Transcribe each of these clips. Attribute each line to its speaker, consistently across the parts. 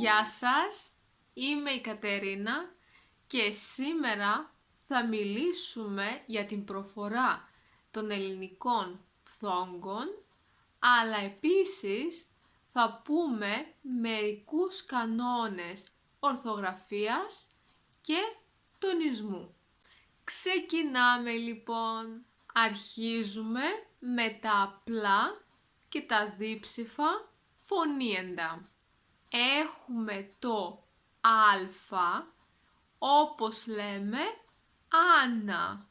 Speaker 1: Γεια σας, είμαι η Κατερίνα και σήμερα θα μιλήσουμε για την προφορά των ελληνικών φθόγκων, αλλά επίσης θα πούμε μερικούς κανόνες ορθογραφίας και τονισμού. Ξεκινάμε λοιπόν. Αρχίζουμε με τα απλά και τα δίψηφα φωνήεντα. Έχουμε το α, όπως λέμε Άννα.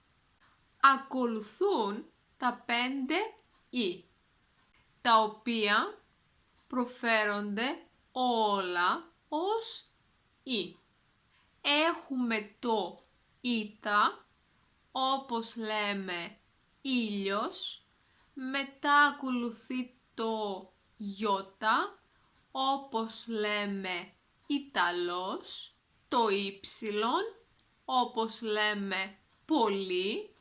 Speaker 1: Ακολουθούν τα 5 «η», τα οποία προφέρονται όλα ως «η». Έχουμε το ήτα, όπως λέμε ήλιος, μετά ακολουθεί το γιώτα, όπως λέμε Ιταλός, το ύψιλον, όπως λέμε πολύ,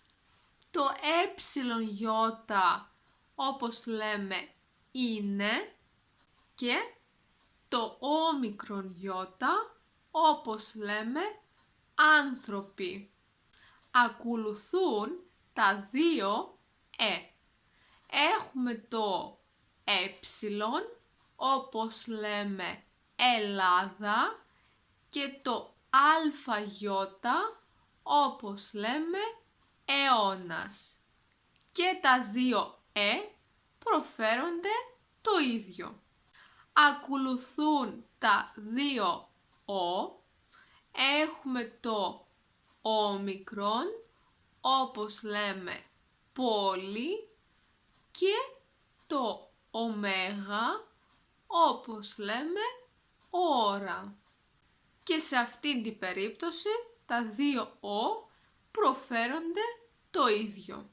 Speaker 1: το έψιλον γιώτα, όπως λέμε είναι, και το όμικρον γιώτα, όπως λέμε άνθρωποι. Ακολουθούν τα 2 Έχουμε το έψιλον, όπως λέμε Ελλάδα, και το αλφαγιώτα, όπως λέμε αιώνας. Και τα 2 προφέρονται το ίδιο. Ακολουθούν τα 2 Έχουμε το όμικρον, όπως λέμε πόλη, και το ωμέγα, όπως λέμε ώρα. Και σε αυτήν την περίπτωση τα 2 προφέρονται το ίδιο.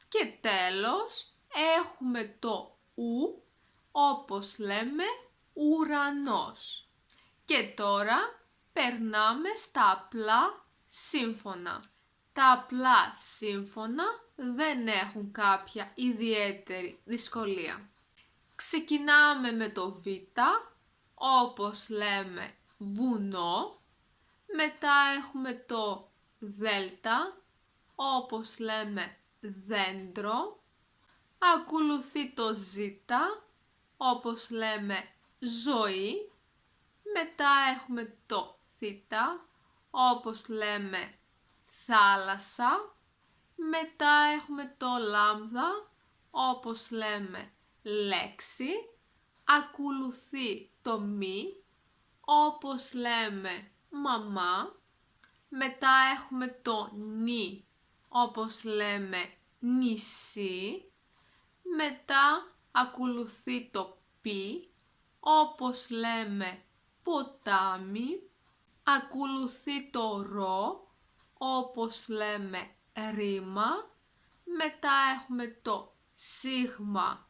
Speaker 1: Και τέλος έχουμε το ου, όπως λέμε ουρανός. Και τώρα περνάμε στα απλά σύμφωνα. Τα απλά σύμφωνα δεν έχουν κάποια ιδιαίτερη δυσκολία. Ξεκινάμε με το β, όπως λέμε βουνό. Μετά έχουμε το δ, όπως λέμε δέντρο. Ακολουθεί το ζ, όπως λέμε ζωή. Μετά έχουμε το θ, όπως λέμε θάλασσα. Μετά έχουμε το λάμδα, όπως λέμε λέξη. Ακολουθεί το μη, όπως λέμε μαμά. Μετά έχουμε το νι, όπως λέμε νησί. Μετά ακολουθεί το πι, όπως λέμε ποτάμι. Ακολουθεί το ρο, όπως λέμε ρήμα. Μετά έχουμε το σίγμα,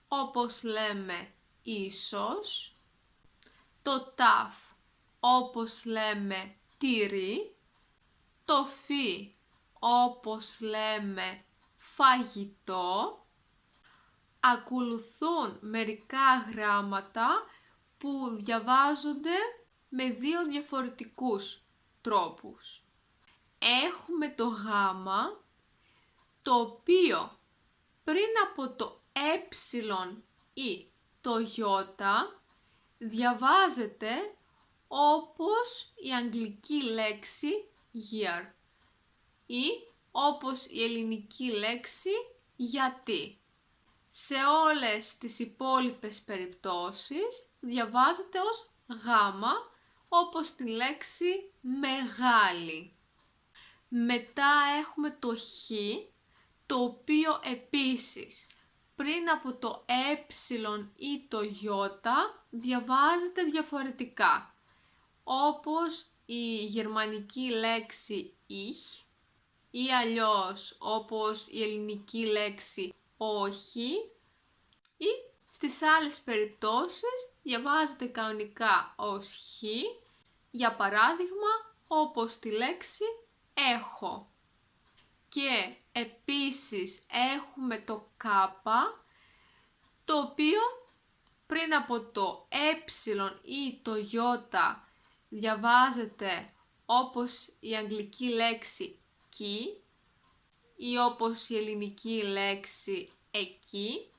Speaker 1: όπως λέμε ίσως. Το ταφ, όπως λέμε τυρί. Το φι, όπως λέμε φαγητό. Ακολουθούν μερικά γράμματα που διαβάζονται με 2 διαφορετικούς τρόπους. Έχουμε το γάμα, το οποίο πριν από το έψιλον ή το γιώτα διαβάζεται όπως η αγγλική λέξη year ή όπως η ελληνική λέξη γιατί. Σε όλες τις υπόλοιπες περιπτώσεις διαβάζεται ως γάμα, όπως τη λέξη μεγάλη. Μετά έχουμε το χ, το οποίο επίσης πριν από το ή το ι διαβάζεται διαφορετικά, όπως η γερμανική λέξη ich ή αλλιώς όπως η ελληνική λέξη όχι, ή στις άλλες περιπτώσεις διαβάζεται κανονικά ως χ, για παράδειγμα όπως τη λέξη έχω. Και επίσης έχουμε το κάπα, το οποίο πριν από το ε ή το ι διαβάζεται όπως η αγγλική λέξη κι ή όπως η ελληνική λέξη εκεί,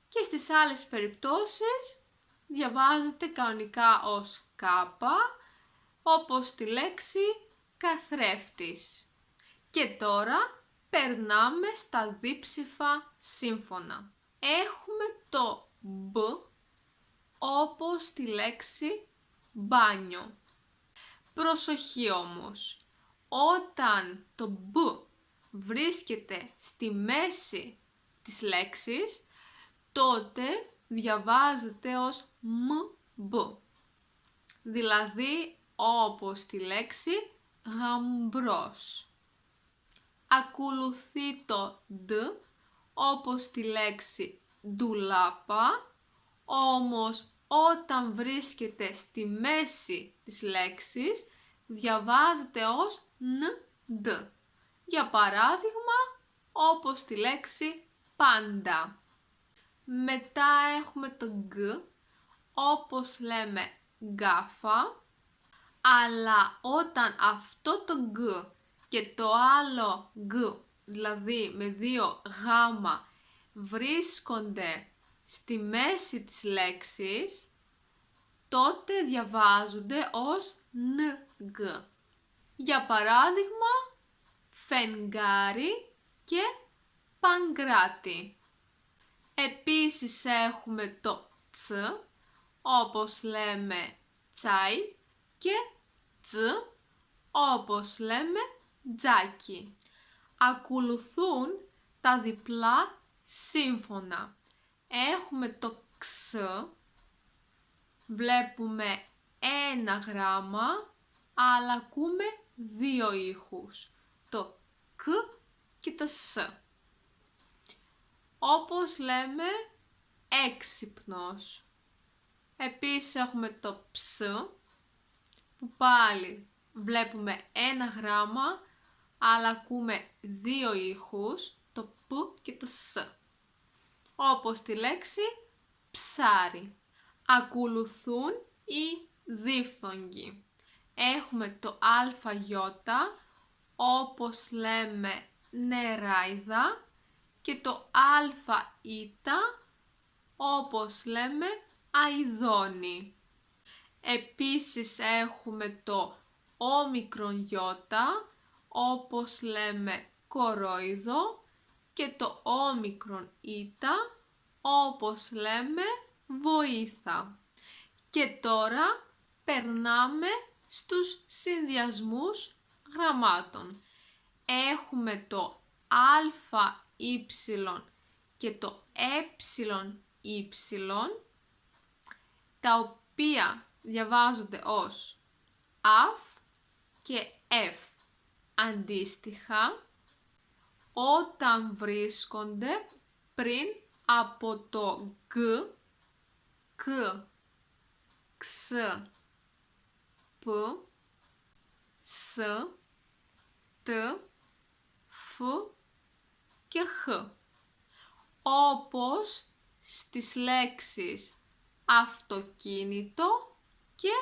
Speaker 1: και στις άλλες περιπτώσεις διαβάζεται κανονικά ως κάπα, όπως τη λέξη καθρέφτης. Και τώρα περνάμε στα δίψηφα σύμφωνα. Έχουμε το μπ όπως τη λέξη μπάνιο. Προσοχή όμως, όταν το μπ βρίσκεται στη μέση της λέξης, τότε διαβάζεται ως μ-μπ, δηλαδή όπως τη λέξη γαμπρός. Ακολουθεί το ντ όπως τη λέξη ντουλάπα, όμως όταν βρίσκεται στη μέση της λέξης διαβάζεται ως ν-ντ. Για παράδειγμα, όπως τη λέξη πάντα. Μετά έχουμε το γκ, όπως λέμε γκάφα, αλλά όταν αυτό το γκ και το άλλο γκ, δηλαδή με δύο γάμα, βρίσκονται στη μέση της λέξης, τότε διαβάζονται ως νγκ. Για παράδειγμα, φεγγάρι και παγκράτη. Επίσης έχουμε το ts, όπως λέμε τσάι, και τς, όπως λέμε τζάκι. Ακολουθούν τα διπλά σύμφωνα. Έχουμε το ξ, βλέπουμε ένα γράμμα, αλλά ακούμε δύο ήχους, το κ και το σ. Όπως λέμε έξυπνος. Επίσης έχουμε το ψ, που πάλι βλέπουμε ένα γράμμα, αλλά ακούμε δύο ήχους, το π και το σ. Όπως τη λέξη ψάρι. Ακολουθούν οι δίφθογγοι. Έχουμε το αι, όπως λέμε νεράιδα, και το αι, όπως λέμε αηδόνι. Επίσης έχουμε το όμικρον ι, όπως λέμε κορόιδο, και το όμικρον η, όπως λέμε βοήθα. Και τώρα περνάμε στους συνδυασμούς γραμμάτων. Έχουμε το αι και το ε, τα οποία διαβάζονται ως αφ και εφ αντίστοιχα, όταν βρίσκονται πριν από το γ, κ, ξ, π, σ, τ, φ και χ. Όπως στις λέξεις αυτοκίνητο και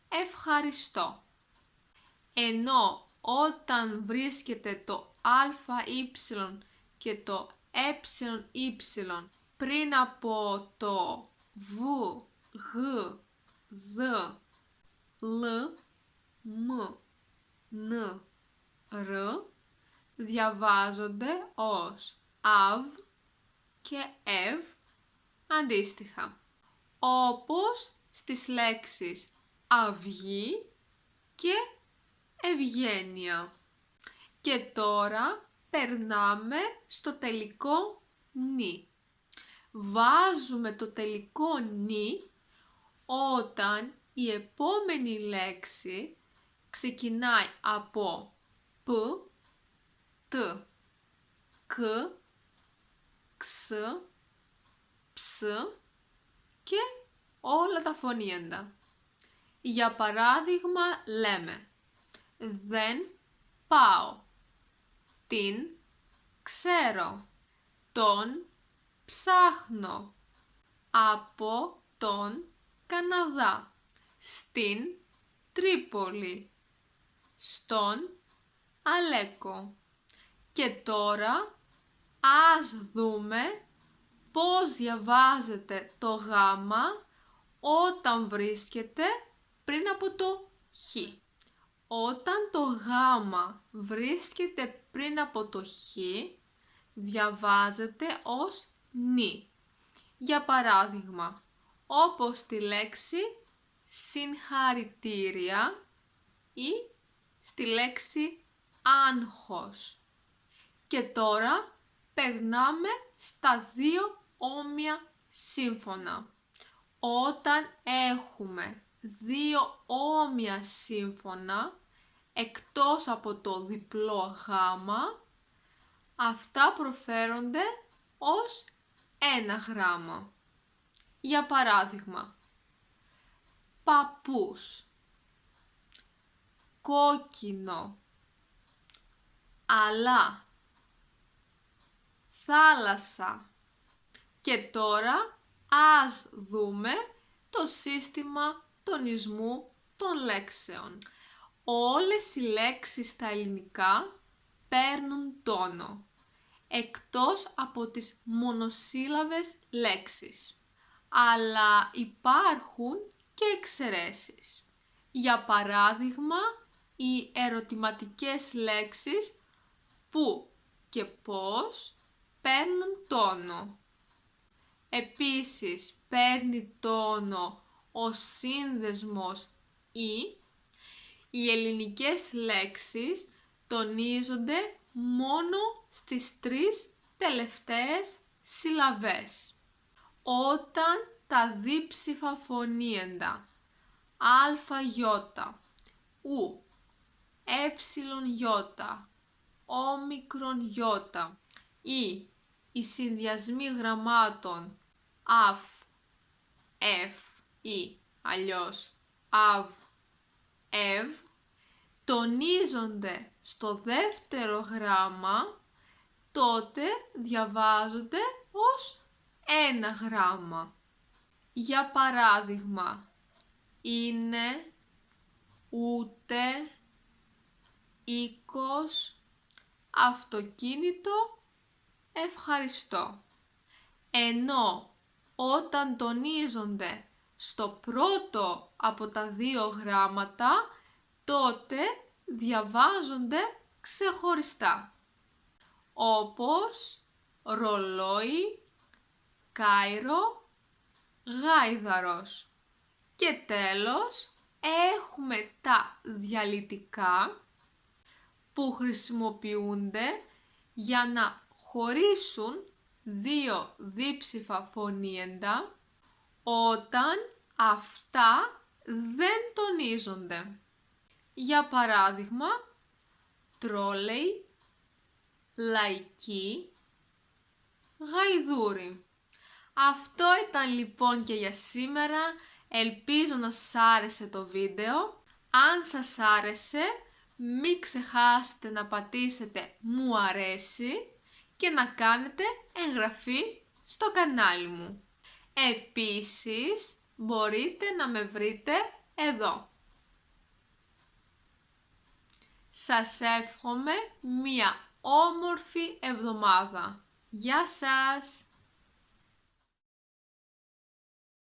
Speaker 1: ευχαριστώ. Ενώ όταν βρίσκεται το αι και το ε πριν από το β, γ, δ, λ, μ, ν, ρ, διαβάζονται ως αβ και ευ αντίστοιχα. Όπως στις λέξεις αυγή και ευγένεια. Και τώρα περνάμε στο τελικό νι. Βάζουμε το τελικό νι όταν η επόμενη λέξη ξεκινάει από π, τ, κ, ξ, ψ και όλα τα φωνήεντα. Για παράδειγμα λέμε δεν πάω, την ξέρω, τον ψάχνω, από τον Καναδά, στην Τρίπολη, στον Αλέκο. Και τώρα ας δούμε πώς διαβάζετε το γάμα όταν βρίσκεται πριν από το χ. Όταν το γάμα βρίσκεται πριν από το χ, διαβάζεται ως νι. Για παράδειγμα, όπως τη λέξη συγχαρητήρια ή στη λέξη άγχος. Και τώρα περνάμε στα δύο όμοια σύμφωνα. Όταν έχουμε δύο όμοια σύμφωνα, εκτός από το διπλό γάμα, αυτά προφέρονται ως ένα γράμμα. Για παράδειγμα, παππούς, κόκκινο, αλά, θάλασσα. Και τώρα ας δούμε το σύστημα τονισμού των λέξεων. Όλες οι λέξεις στα ελληνικά παίρνουν τόνο, εκτός από τις μονοσύλλαβες λέξεις. Αλλά υπάρχουν και εξαιρέσεις. Για παράδειγμα, οι ερωτηματικές λέξεις που και πώς παίρνουν τόνο. Επίσης, παίρνει τόνο ο σύνδεσμος «ή». Οι ελληνικές λέξεις τονίζονται μόνο στις τρεις τελευταίες συλλαβές. Όταν τα δίψηφα φωνήεντα α, ι, ου, έψιλον, ι, όμικρον, ι ή οι συνδυασμοί γραμμάτων αφ, εφ ή αλλιώς αβ, ευ, τονίζονται στο δεύτερο γράμμα, τότε διαβάζονται ως ένα γράμμα. Για παράδειγμα, είναι, ούτε, οίκος, αυτοκίνητο, ευχαριστώ. Ενώ όταν τονίζονται στο πρώτο από τα δύο γράμματα, τότε διαβάζονται ξεχωριστά. Όπως ρολόι, Κάιρο, γάιδαρος. Και τέλος έχουμε τα διαλυτικά που χρησιμοποιούνται για να χωρίσουν δύο δίψηφα φωνήεντα όταν αυτά δεν τονίζονται. Για παράδειγμα, τρόλεϊ, λαϊκή, γαϊδούρι. Αυτό ήταν λοιπόν και για σήμερα. Ελπίζω να σας άρεσε το βίντεο. Αν σας άρεσε, μην ξεχάσετε να πατήσετε μου αρέσει και να κάνετε εγγραφή στο κανάλι μου. Επίσης, μπορείτε να με βρείτε εδώ. Σας εύχομαι μία όμορφη εβδομάδα. Γεια σας!